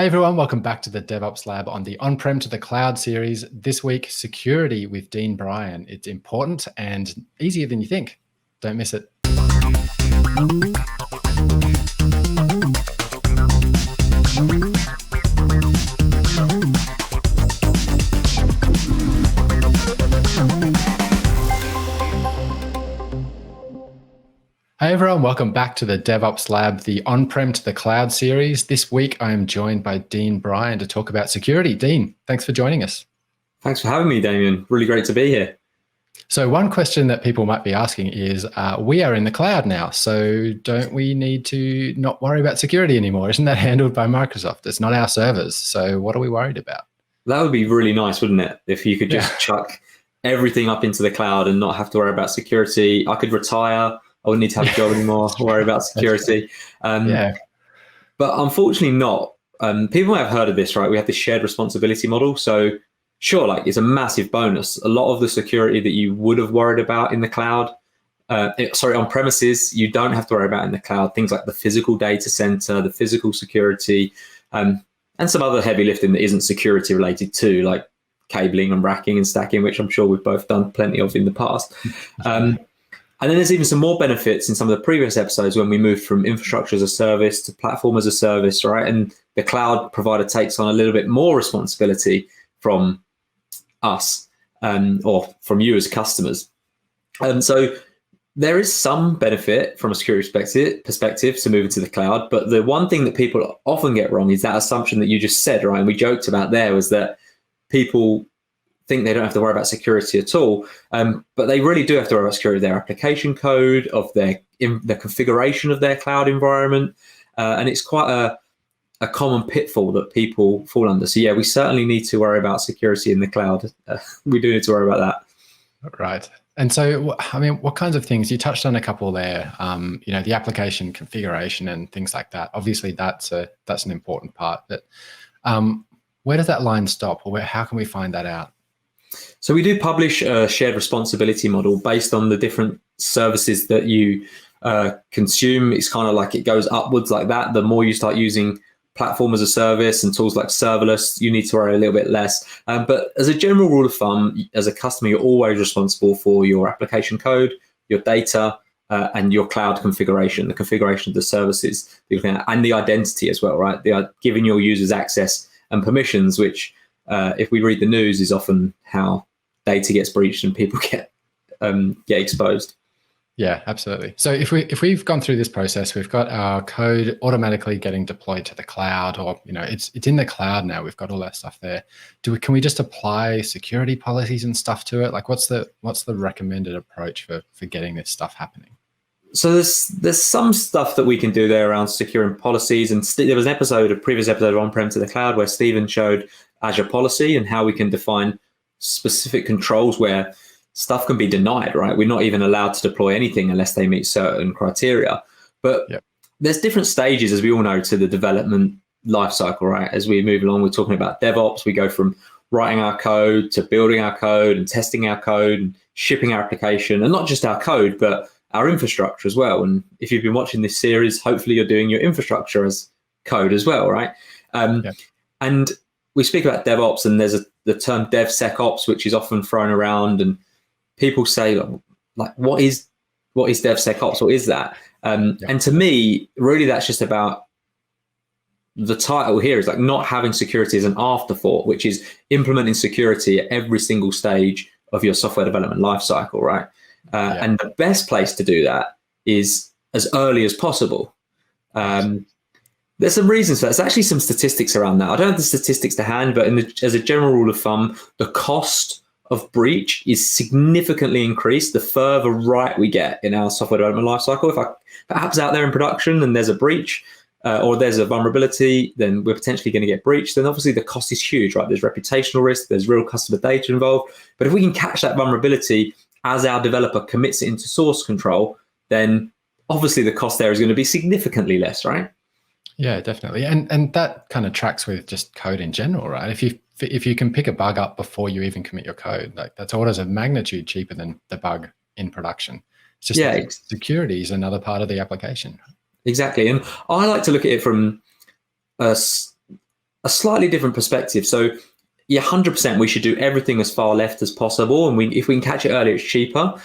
Hey everyone, welcome back to the DevOps Lab on the On-Prem to the Cloud series. This week, security with Dean Bryan. It's important and easier than you think. Don't miss it. Hey everyone, welcome back to the DevOps Lab, the On-Prem to the Cloud series. This week, I am joined by Dean Bryan to talk about security. Dean, thanks for joining us. Thanks for having me, Damien. Really great to be here. So one question that people might be asking is, we are in the cloud now, so don't we need to not worry about security anymore? Isn't that handled by Microsoft? It's not our servers, so what are we worried about? That would be really nice, wouldn't it? If you could just chuck everything up into the cloud and not have to worry about security. I could retire. I wouldn't need to have a job anymore, worry about security. But unfortunately not. People might have heard of this, right? We have this shared responsibility model. So sure, like it's a massive bonus. A lot of the security that you would have worried about in the cloud, on premises, you don't have to worry about in the cloud. Things like the physical data center, the physical security, and some other heavy lifting that isn't security related too, like cabling and racking and stacking, which I'm sure we've both done plenty of in the past. And then there's even some more benefits in some of the previous episodes when we moved from infrastructure as a service to platform as a service, right? And the cloud provider takes on a little bit more responsibility from us or from you as customers. So there is some benefit from a security perspective to moving to the cloud. But the one thing that people often get wrong is that assumption that you just said, right? And we joked about there was that people think they don't have to worry about security at all, but they really do have to worry about security of their application code, of the configuration of their cloud environment, and it's quite a common pitfall that people fall under. So yeah, we certainly need to worry about security in the cloud. We do need to worry about that. Right. And so, I mean, what kinds of things, you touched on a couple there, the application configuration and things like that. Obviously, that's an important part, but where does that line stop, or how can we find that out? So we do publish a shared responsibility model based on the different services that you consume. It's kind of like it goes upwards like that. The more you start using platform as a service and tools like serverless, you need to worry a little bit less. But as a general rule of thumb, as a customer, you're always responsible for your application code, your data, and your cloud configuration, the configuration of the services that you're looking at, and the identity as well, right? They are giving your users access and permissions, which if we read the news, is often how data gets breached and people get exposed. Yeah, absolutely. So if we've gone through this process, we've got our code automatically getting deployed to the cloud, or it's in the cloud now. We've got all that stuff there. Can we just apply security policies and stuff to it? Like, what's the recommended approach for getting this stuff happening? So there's some stuff that we can do there around securing policies, and there was a previous episode of On-Prem to the Cloud where Stephen showed Azure policy and how we can define specific controls where stuff can be denied, right? We're not even allowed to deploy anything unless they meet certain criteria. But there's different stages, as we all know, to the development lifecycle, right? As we move along, we're talking about DevOps. We go from writing our code to building our code and testing our code and shipping our application, and not just our code, but our infrastructure as well. And if you've been watching this series, hopefully you're doing your infrastructure as code as well, right? And we speak about DevOps, and there's the term DevSecOps, which is often thrown around, and people say, like, what is DevSecOps? What is that? And to me, really, that's just about the title here is like not having security as an afterthought, which is implementing security at every single stage of your software development lifecycle, right? And the best place to do that is as early as possible. There's some reasons for that. There's actually some statistics around that. I don't have the statistics to hand, but as a general rule of thumb, the cost of breach is significantly increased the further right we get in our software development lifecycle. If perhaps out there in production and there's a breach or there's a vulnerability, then we're potentially going to get breached. Then obviously the cost is huge, right? There's reputational risk, there's real customer data involved. But if we can catch that vulnerability as our developer commits it into source control, then obviously the cost there is going to be significantly less, right? Yeah, definitely. And that kind of tracks with just code in general, right? If you can pick a bug up before you even commit your code, like that's orders of magnitude cheaper than the bug in production. It's just security is another part of the application. Exactly. And I like to look at it from a slightly different perspective. So yeah, 100% we should do everything as far left as possible. And if we can catch it earlier, it's cheaper.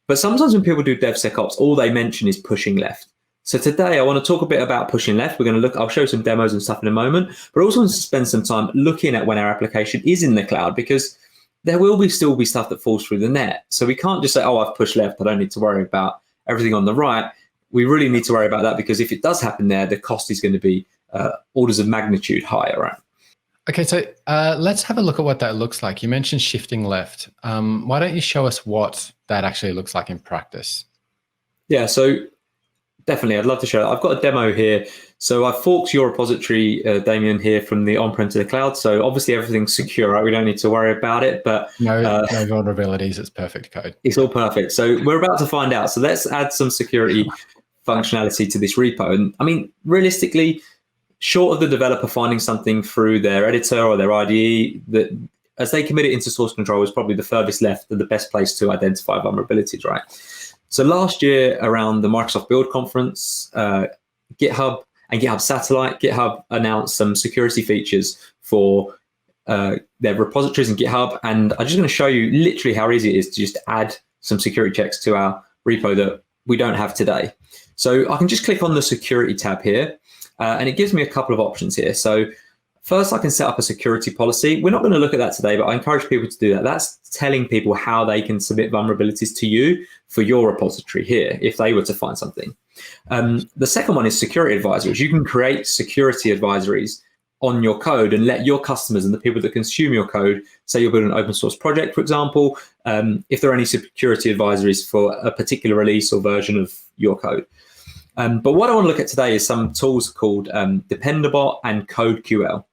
But sometimes when people do DevSecOps, all they mention is pushing left. So today I want to talk a bit about pushing left. We're going to look, I'll show some demos and stuff in a moment, but also want to spend some time looking at when our application is in the cloud, because there will still be stuff that falls through the net. So we can't just say, oh, I've pushed left, I don't need to worry about everything on the right. We really need to worry about that, because if it does happen there, the cost is going to be orders of magnitude higher, right? Okay, so let's have a look at what that looks like. You mentioned shifting left. Why don't you show us what that actually looks like in practice? Yeah, so definitely, I'd love to show it. I've got a demo here. So I've forked your repository, Damien, here from the on-prem to the cloud. So obviously everything's secure, right? We don't need to worry about it, but no vulnerabilities. It's perfect code. It's all perfect. So we're about to find out. So let's add some security functionality to this repo. And I mean, realistically, short of the developer finding something through their editor or their IDE, that as they commit it into source control is probably the furthest left and the best place to identify vulnerabilities, right? So last year around the Microsoft Build Conference, GitHub and GitHub Satellite, GitHub announced some security features for their repositories in GitHub. And I'm just going to show you literally how easy it is to just add some security checks to our repo that we don't have today. So I can just click on the security tab here, and it gives me a couple of options here. So first, I can set up a security policy. We're not going to look at that today, but I encourage people to do that. That's telling people how they can submit vulnerabilities to you for your repository here, if they were to find something. The second one is security advisories. You can create security advisories on your code and let your customers and the people that consume your code, say you're building an open source project, for example, if there are any security advisories for a particular release or version of your code. But what I want to look at today is some tools called Dependabot and CodeQL.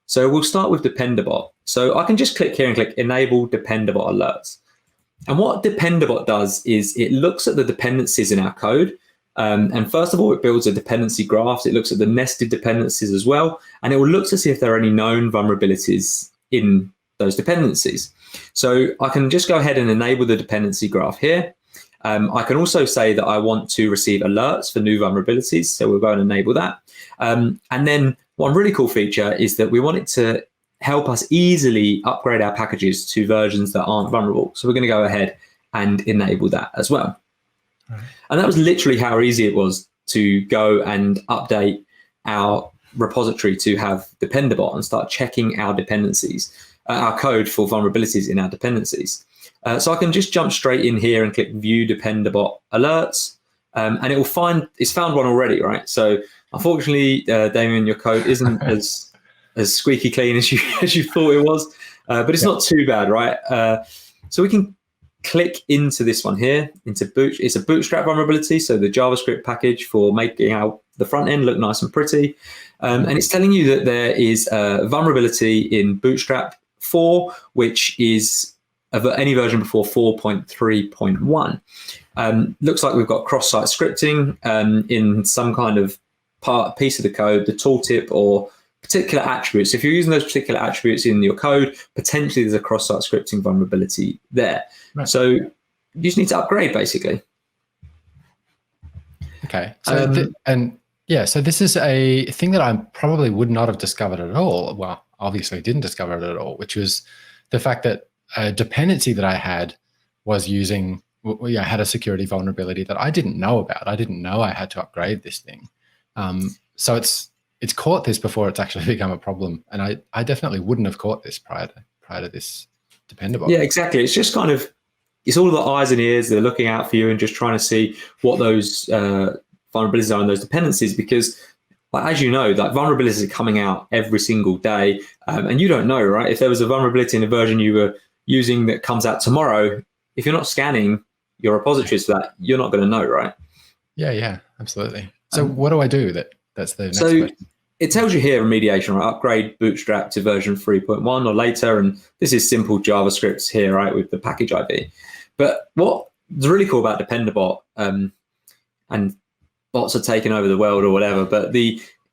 So we'll start with Dependabot. So I can just click here and click Enable Dependabot Alerts. And what Dependabot does is it looks at the dependencies in our code. And first of all, it builds a dependency graph. It looks at the nested dependencies as well. And it will look to see if there are any known vulnerabilities in those dependencies. So I can just go ahead and enable the dependency graph here. I can also say that I want to receive alerts for new vulnerabilities. So we'll go and enable that. And then one really cool feature is that we want it to help us easily upgrade our packages to versions that aren't vulnerable. So we're going to go ahead and enable that as well. Right. And that was literally how easy it was to go and update our repository to have Dependabot and start checking our dependencies, our code for vulnerabilities in our dependencies. So I can just jump straight in here and click View Dependabot Alerts, and it will it's found one already, right? So unfortunately, Damien, your code isn't as squeaky clean as you thought it was, but it's not too bad, right? So we can click into this one here, it's a Bootstrap vulnerability, so the JavaScript package for making the front end look nice and pretty. And it's telling you that there is a vulnerability in Bootstrap 4, which is of any version before 4.3.1. Looks like we've got cross-site scripting in some kind of piece of the code, the tooltip or particular attributes. If you're using those particular attributes in your code, potentially there's a cross-site scripting vulnerability there. Right. So you just need to upgrade, basically. Okay. So so this is a thing that I probably would not have discovered at all. Well, obviously didn't discover it at all, which was the fact that a dependency that I had was had a security vulnerability that I didn't know about. I didn't know I had to upgrade this thing. So it's caught this before it's actually become a problem. And I definitely wouldn't have caught this prior to this Dependabot. Yeah, exactly. It's just kind of, it's all the eyes and ears that are looking out for you and just trying to see what those vulnerabilities are in those dependencies, because as you know, like vulnerabilities are coming out every single day, and you don't know, right? If there was a vulnerability in a version you were using that comes out tomorrow, if you're not scanning your repositories for that, you're not going to know, right? Yeah, absolutely. So what do I do? That's the next question. It tells you here remediation, right? Upgrade Bootstrap to version 3.1 or later, and this is simple JavaScript here, right, with the package ID. But what's really cool about Dependabot, and bots are taking over the world or whatever, but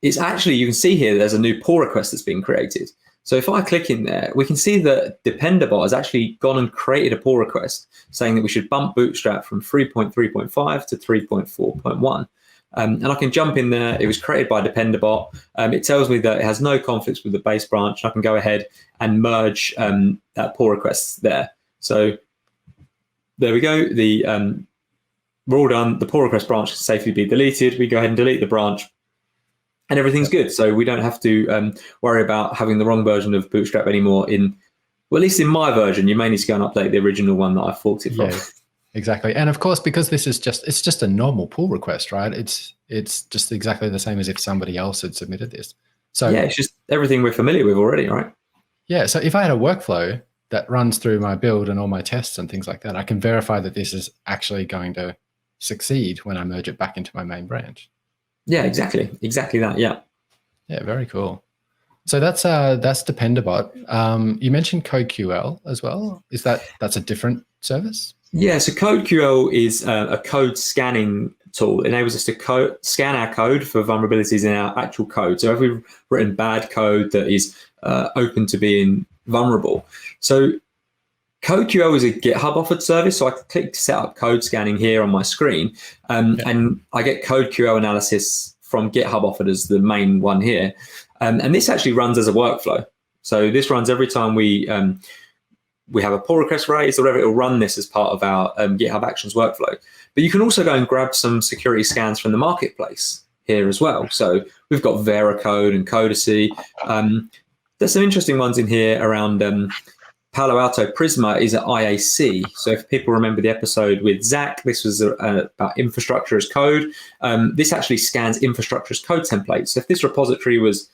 it's actually, you can see here there's a new pull request that's been created. So if I click in there, we can see that Dependabot has actually gone and created a pull request saying that we should bump Bootstrap from 3.3.5 to 3.4.1. And I can jump in there. It was created by Dependabot. It tells me that it has no conflicts with the base branch. I can go ahead and merge that pull request there. So there we go. We're all done. The pull request branch can safely be deleted. We go ahead and delete the branch, and everything's good. So we don't have to worry about having the wrong version of Bootstrap anymore. Well, at least in my version, you may need to go and update the original one that I forked it from. Yeah, exactly. And of course, because this is it's just a normal pull request, right? It's just exactly the same as if somebody else had submitted this. So yeah, it's just everything we're familiar with already, right? Yeah. So if I had a workflow that runs through my build and all my tests and things like that, I can verify that this is actually going to succeed when I merge it back into my main branch. Yeah, exactly that. Yeah. Yeah, very cool. So that's Dependabot. You mentioned CodeQL as well. That's a different service? Yeah, so CodeQL is a code scanning tool. It enables us to scan our code for vulnerabilities in our actual code. So if we've written bad code that is open to being vulnerable. So CodeQL is a GitHub offered service. So I click set up code scanning here on my screen, and I get CodeQL analysis from GitHub offered as the main one here. And this actually runs as a workflow. So this runs every time we have a pull request raised or whatever, it'll run this as part of our GitHub Actions workflow. But you can also go and grab some security scans from the marketplace here as well. So we've got Veracode and Codacy. There's some interesting ones in here around Palo Alto Prisma is at IAC. So if people remember the episode with Zach, this was about infrastructure as code. This actually scans infrastructure as code templates. So if this repository was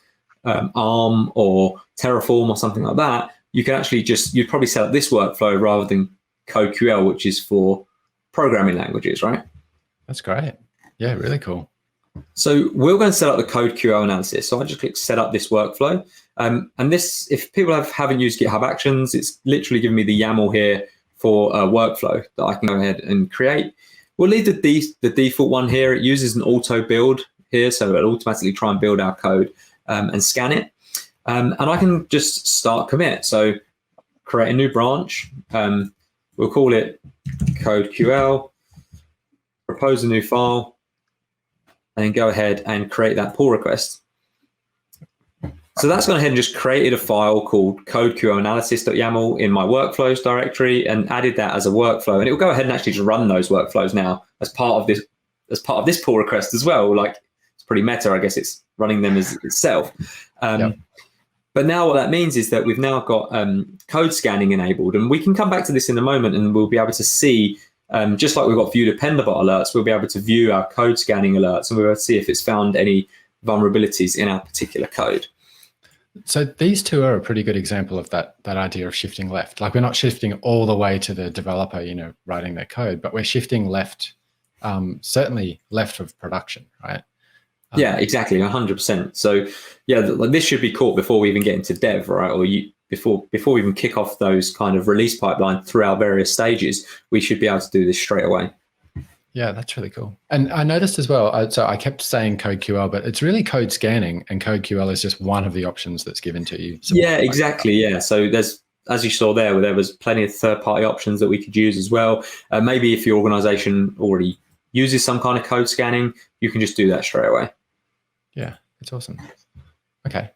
ARM or Terraform or something like that, you can actually you'd probably set up this workflow rather than CodeQL, which is for programming languages, right? That's great. Yeah, really cool. So we're going to set up the CodeQL analysis. So I just click set up this workflow. And this, if people haven't used GitHub Actions, it's literally giving me the YAML here for a workflow that I can go ahead and create. We'll leave the default one here. It uses an auto build here, so it'll automatically try and build our code and scan it. And I can just start commit. So create a new branch. We'll call it CodeQL, propose a new file, and then go ahead and create that pull request. So that's gone ahead and just created a file called codeqlanalysis.yaml in my workflows directory and added that as a workflow. And it will go ahead and actually just run those workflows now as part of this pull request as well. Like, it's pretty meta, I guess it's running them as itself. But now what that means is that we've now got code scanning enabled, and we can come back to this in a moment and we'll be able to see, just like we've got view Dependabot alerts, we'll be able to view our code scanning alerts and we'll be able to see if it's found any vulnerabilities in our particular code. So these two are a pretty good example of that idea of shifting left. Like, we're not shifting all the way to the developer, writing their code, but we're shifting left, certainly left of production, right? Yeah, exactly, 100%. So yeah, this should be caught before we even get into dev, right? Or before we even kick off those kind of release pipeline through our various stages, we should be able to do this straight away. Yeah, that's really cool. And I noticed as well, so I kept saying CodeQL, but it's really code scanning, and CodeQL is just one of the options that's given to you. Yeah, exactly. Yeah. So there's, as you saw there was plenty of third-party options that we could use as well. Maybe if your organization already uses some kind of code scanning, you can just do that straight away. Yeah, it's awesome. Okay.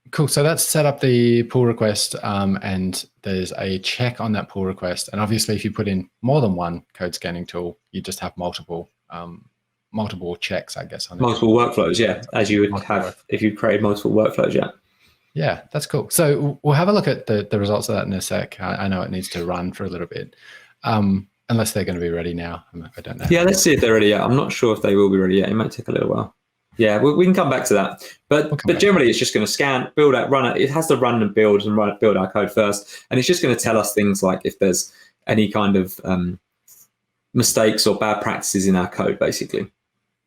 Cool. So that's set up the pull request, and there's a check on that pull request. And obviously, if you put in more than one code scanning tool, you just have multiple checks, I guess. On multiple workflows, yeah, as you would have if you created multiple workflows, yeah. Yeah, that's cool. So we'll have a look at the results of that in a sec. I know it needs to run for a little bit, unless they're going to be ready now. I don't know. Yeah, let's see if they're ready yet. I'm not sure if they will be ready yet. It might take a little while. Yeah, we can come back to that. But generally, it's just going to scan, build out, run it. It has to run and build our code first. And it's just going to tell us things like if there's any kind of mistakes or bad practices in our code, basically.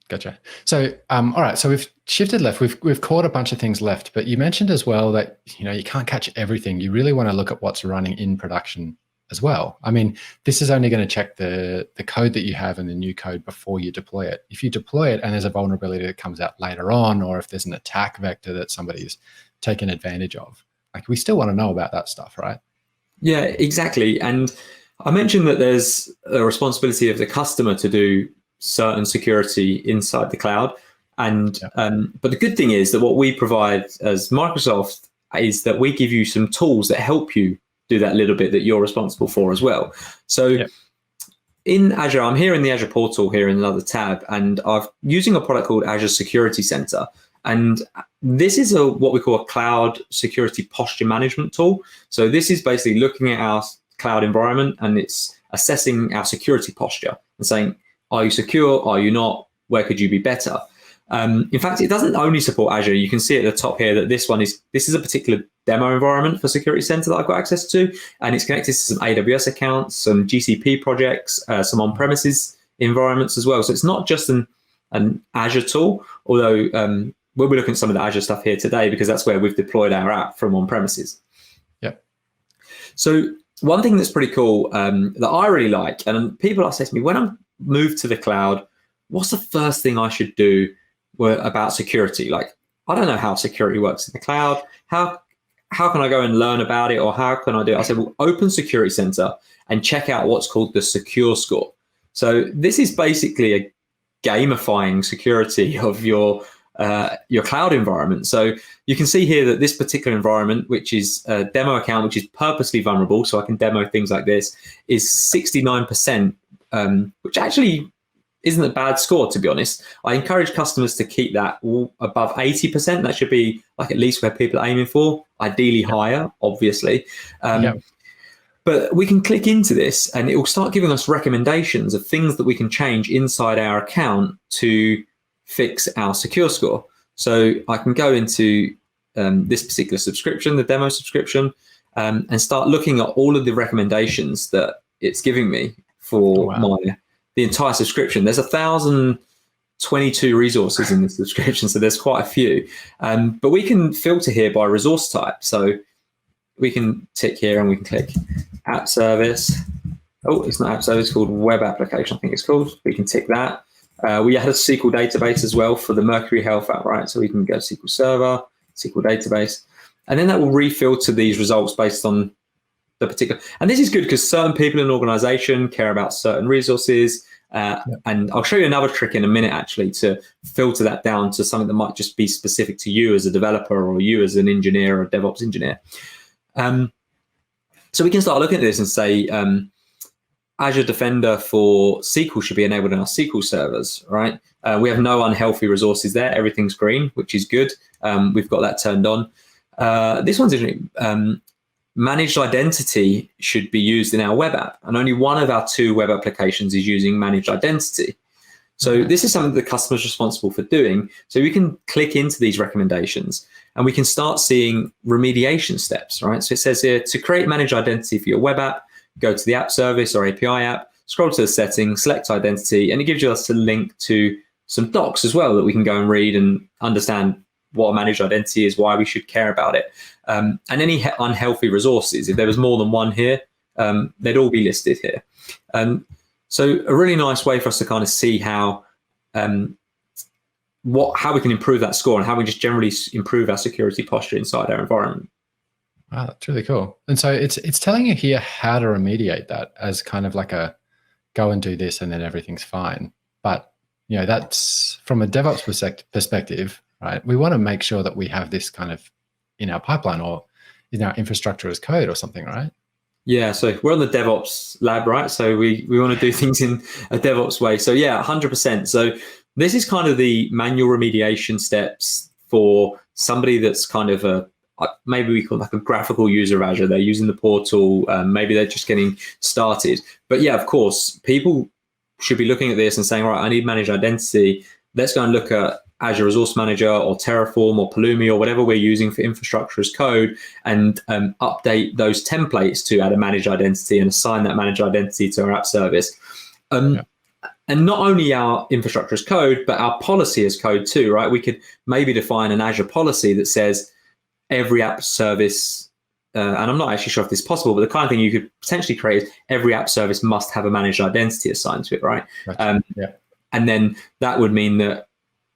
Gotcha. So, all right. So we've shifted left. We've caught a bunch of things left. But you mentioned as well that you can't catch everything. You really want to look at what's running in production as well. I mean, this is only going to check the code that you have in the new code before you deploy it. If you deploy it and there's a vulnerability that comes out later on, or if there's an attack vector that somebody's taken advantage of, like, we still want to know about that stuff, right? Yeah, exactly. And I mentioned that there's a responsibility of the customer to do certain security inside the cloud. And but the good thing is that what we provide as Microsoft is that we give you some tools that help you do that little bit that you're responsible for as well. So in Azure, I'm here in the Azure portal here in another tab, and I'm using a product called Azure Security Center. And this is what we call a cloud security posture management tool. So this is basically looking at our cloud environment, and it's assessing our security posture and saying, are you secure? Are you not? Where could you be better? In fact, it doesn't only support Azure. You can see at the top here that this is a particular demo environment for Security Center that I've got access to, and it's connected to some AWS accounts, some GCP projects, some on-premises environments as well. So it's not just an Azure tool, although we'll be looking at some of the Azure stuff here today because that's where we've deployed our app from on-premises. Yep. So one thing that's pretty cool that I really like, and people ask me, when I'm moved to the cloud, what's the first thing I should do about security? Like, I don't know how security works in the cloud. How can I go and learn about it, or how can I do it? I said, well, open Security Center and check out what's called the Secure Score. So this is basically a gamifying security of your cloud environment. So you can see here that this particular environment, which is a demo account, which is purposely vulnerable, so I can demo things like this, is 69%, which actually isn't a bad score, to be honest. I encourage customers to keep that above 80%. That should be like at least where people are aiming for, ideally higher, obviously. But we can click into this and it will start giving us recommendations of things that we can change inside our account to fix our secure score. So I can go into this particular subscription, the demo subscription, and start looking at all of the recommendations that it's giving me for the entire subscription. There's 1,022 resources in the subscription, so there's quite a few. But we can filter here by resource type. So we can tick here and we can click app service. Oh, it's not app service, it's called web application, I think it's called. We can tick that. We had a SQL database as well for the Mercury Health app, right? So we can go SQL Server, SQL database, and then that will refilter these results based on the particular. And this is good because certain people in an organization care about certain resources. And I'll show you another trick in a minute, actually, to filter that down to something that might just be specific to you as a developer or you as an engineer or a DevOps engineer. So we can start looking at this and say, Azure Defender for SQL should be enabled in our SQL servers, right? We have no unhealthy resources there. Everything's green, which is good. We've got that turned on. This one's interesting. Managed identity should be used in our web app, and only one of our 2 web applications is using managed identity. So this is something the customer is responsible for doing. So we can click into these recommendations and we can start seeing remediation steps, right? So it says here, to create managed identity for your web app, go to the app service or API app, scroll to the settings, select identity, and it gives us a link to some docs as well that we can go and read and understand what a managed identity is, why we should care about it. And any unhealthy resources, if there was more than one here, they'd all be listed here. So a really nice way for us to kind of see how we can improve that score and how we just generally improve our security posture inside our environment. Wow, that's really cool. And so it's telling you here how to remediate that as kind of like a go and do this and then everything's fine. But you know, that's from a DevOps perspective, right? We want to make sure that we have this kind of in our pipeline or in our infrastructure as code or something, right? Yeah, so we're on the DevOps Lab, right? So we want to do things in a DevOps way. So yeah, 100%. So this is kind of the manual remediation steps for somebody that's kind of maybe we call it like a graphical user of Azure. They're using the portal. Maybe they're just getting started. But yeah, of course, people should be looking at this and saying, right, I need managed identity. Let's go and look at Azure Resource Manager or Terraform or Pulumi or whatever we're using for infrastructure as code, and update those templates to add a managed identity and assign that managed identity to our app service. And not only our infrastructure as code, but our policy as code too, right? We could maybe define an Azure policy that says every app service, and I'm not actually sure if this is possible, but the kind of thing you could potentially create is every app service must have a managed identity assigned to it, right? And then that would mean that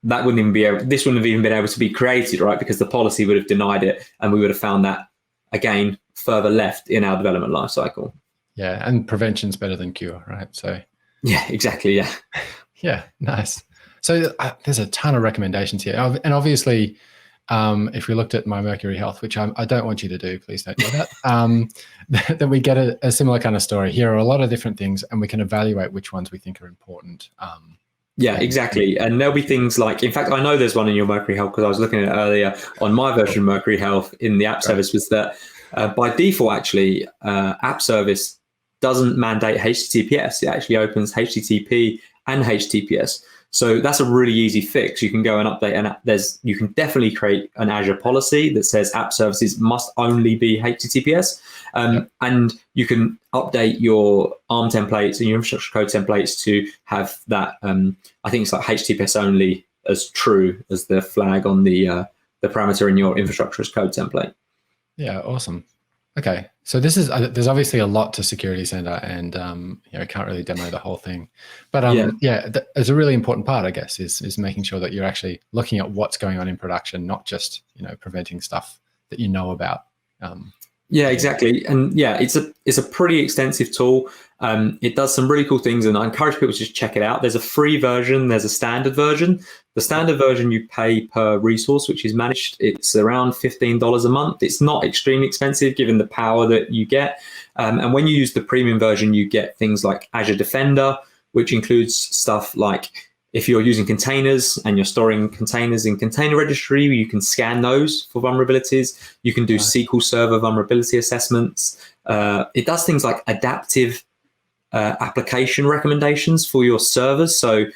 this wouldn't have even been able to be created, right? Because the policy would have denied it, and we would have found that again further left in our development lifecycle. Yeah, and prevention's better than cure, right? So yeah, exactly. Yeah, Yeah, nice. So there's a ton of recommendations here. And obviously, if we looked at My Mercury Health, which I don't want you to do, please don't do that, then we get a similar kind of story. Here are a lot of different things, and we can evaluate which ones we think are important. Yeah, exactly. And there'll be things like, in fact, I know there's one in your Mercury Health because I was looking at it earlier on my version of Mercury Health in the app service, was that by default, actually, app service doesn't mandate HTTPS. It actually opens HTTP and HTTPS. So that's a really easy fix. You can go and update, and you can definitely create an Azure policy that says app services must only be HTTPS. And you can update your ARM templates and your infrastructure code templates to have that, I think it's like HTTPS only as true as the flag on the parameter in your infrastructure as code template. Yeah, awesome. Okay, so this is there's obviously a lot to Security Center, and can't really demo the whole thing, but it's a really important part, I guess, is making sure that you're actually looking at what's going on in production, not just preventing stuff that you know about. Yeah, exactly. And yeah, it's a pretty extensive tool. It does some really cool things, and I encourage people to just check it out. There's a free version, there's a standard version. The standard version you pay per resource, which is managed. It's around $15 a month. It's not extremely expensive given the power that you get. And when you use the premium version, you get things like Azure Defender, which includes stuff like, if you're using containers and you're storing containers in container registry, you can scan those for vulnerabilities. You can do SQL Server vulnerability assessments. It does things like adaptive application recommendations for your servers. So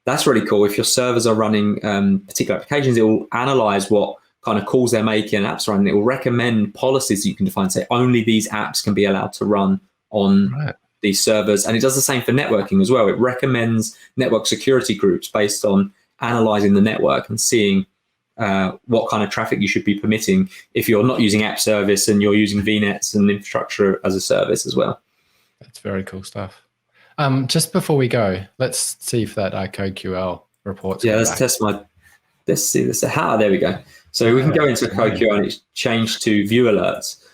that's really cool. If your servers are running particular applications, it will analyze what kind of calls they're making and apps running. It will recommend policies that you can define, say only these apps can be allowed to run on these servers. And it does the same for networking as well. It recommends network security groups based on analyzing the network and seeing what kind of traffic you should be permitting if you're not using app service and you're using VNets and infrastructure as a service as well. That's very cool stuff. Just before we go, let's see if that CodeQL report's let's see this. There we go. So we can go into CodeQL and it's changed to view alerts.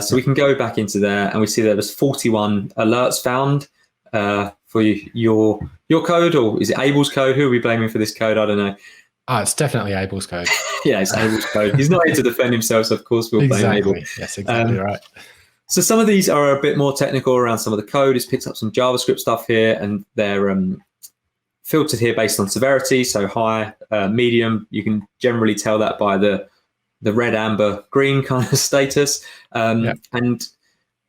So we can go back into there and we see there was 41 alerts found for your code, or is it Abel's code? Who are we blaming for this code? I don't know. It's definitely Abel's code. Yeah, it's Abel's code. He's not here to defend himself, so of course we'll blame Abel. Yes, exactly right. So some of these are a bit more technical around some of the code. It's picked up some JavaScript stuff here, and they're filtered here based on severity. So high, medium, you can generally tell that by the red, amber, green kind of status. And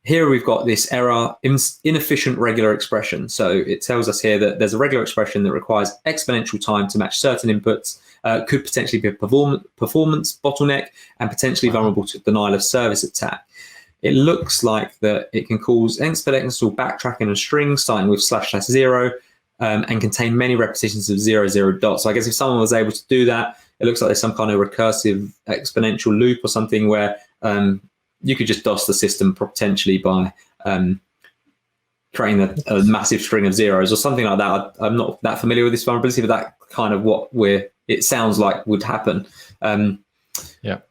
here we've got this error, inefficient regular expression. So it tells us here that there's a regular expression that requires exponential time to match certain inputs, could potentially be a performance bottleneck, and potentially vulnerable to denial of service attack. It looks like that it can cause exponential backtracking of strings starting with //0 and contain many repetitions of 0 dots. So I guess if someone was able to do that, it looks like there's some kind of recursive exponential loop or something where you could just DOS the system potentially by creating a massive string of zeros or something like that. I'm not that familiar with this vulnerability, but that kind of it sounds like would happen.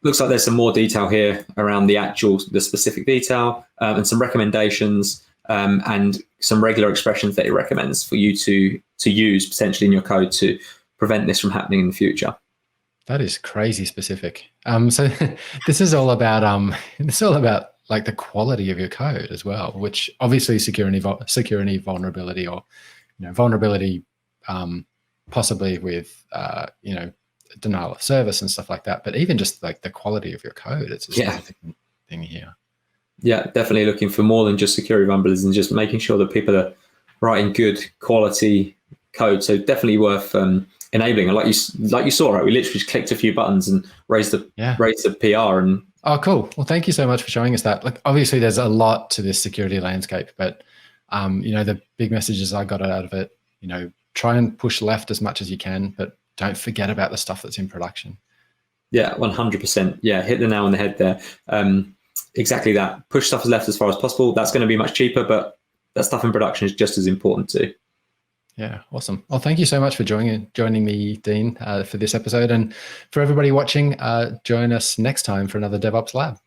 Looks like there's some more detail here around the specific detail and some recommendations and some regular expressions that it recommends for you to use potentially in your code to prevent this from happening in the future. That is crazy specific. So this is all about like the quality of your code as well, which obviously security vulnerability or vulnerability possibly with denial of service and stuff like that. But even just like the quality of your code, it's a significant thing here. Yeah, definitely looking for more than just security vulnerabilities and just making sure that people are writing good quality code. So definitely worth enabling. And like you saw, right? We literally just clicked a few buttons and raised the PR. And oh, cool. Well, thank you so much for showing us that. Like, obviously, there's a lot to this security landscape, but the big messages I got out of it, try and push left as much as you can, but don't forget about the stuff that's in production. Yeah, 100%. Yeah, hit the nail on the head there. Exactly that. Push stuff left as far as possible. That's going to be much cheaper, but that stuff in production is just as important too. Yeah, awesome. Well, thank you so much for joining me, Dean, for this episode. And for everybody watching, join us next time for another DevOps Lab.